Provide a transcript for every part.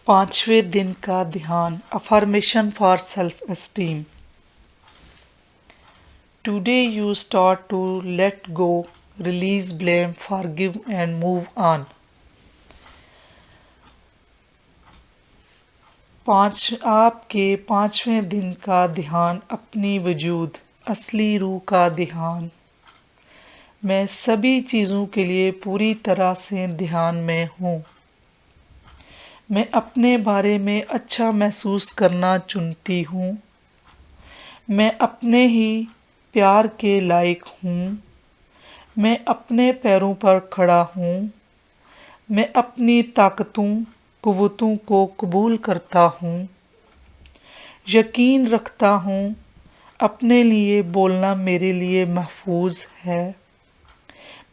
पांचवें दिन का ध्यान affirmation for self esteem. Today you start to let go, release blame, forgive and move on। आपके पांचवें दिन का ध्यान अपनी वजूद असली रूह का ध्यान। मैं सभी चीज़ों के लिए पूरी तरह से ध्यान में हूँ। मैं अपने बारे में अच्छा महसूस करना चुनती हूँ। मैं अपने ही प्यार के लायक हूँ। मैं अपने पैरों पर खड़ा हूँ। मैं अपनी ताकतों कुव्वतों को कबूल करता हूँ। यकीन रखता हूँ अपने लिए बोलना मेरे लिए महफूज है।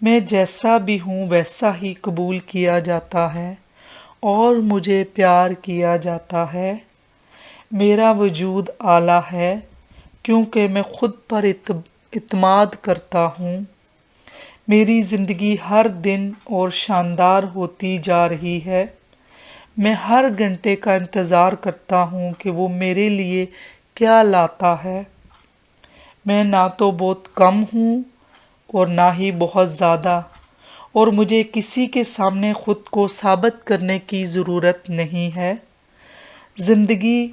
मैं जैसा भी हूँ वैसा ही कबूल किया जाता है और मुझे प्यार किया जाता है। मेरा वजूद आला है क्योंकि मैं खुद पर इत्माद करता हूँ। मेरी ज़िंदगी हर दिन और शानदार होती जा रही है। मैं हर घंटे का इंतज़ार करता हूँ कि वो मेरे लिए क्या लाता है। मैं ना तो बहुत कम हूँ और ना ही बहुत ज़्यादा, और मुझे किसी के सामने खुद को साबित करने की ज़रूरत नहीं है। ज़िंदगी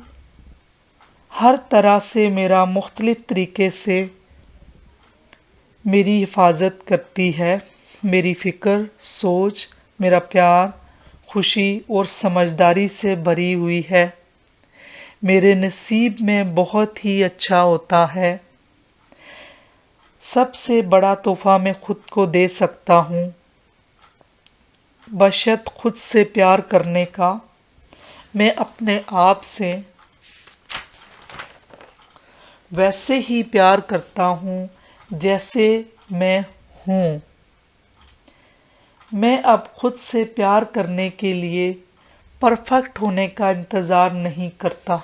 हर तरह से मेरा मुख्तलिफ तरीके से मेरी हिफाजत करती है। मेरी फ़िक्र, सोच, मेरा प्यार, खुशी और समझदारी से भरी हुई है। मेरे नसीब में बहुत ही अच्छा होता है। सबसे बड़ा तोहफा मैं खुद को दे सकता हूँ बशर्ते खुद से प्यार करने का। मैं अपने आप से वैसे ही प्यार करता हूँ जैसे मैं हूँ। मैं अब खुद से प्यार करने के लिए परफेक्ट होने का इंतज़ार नहीं करता।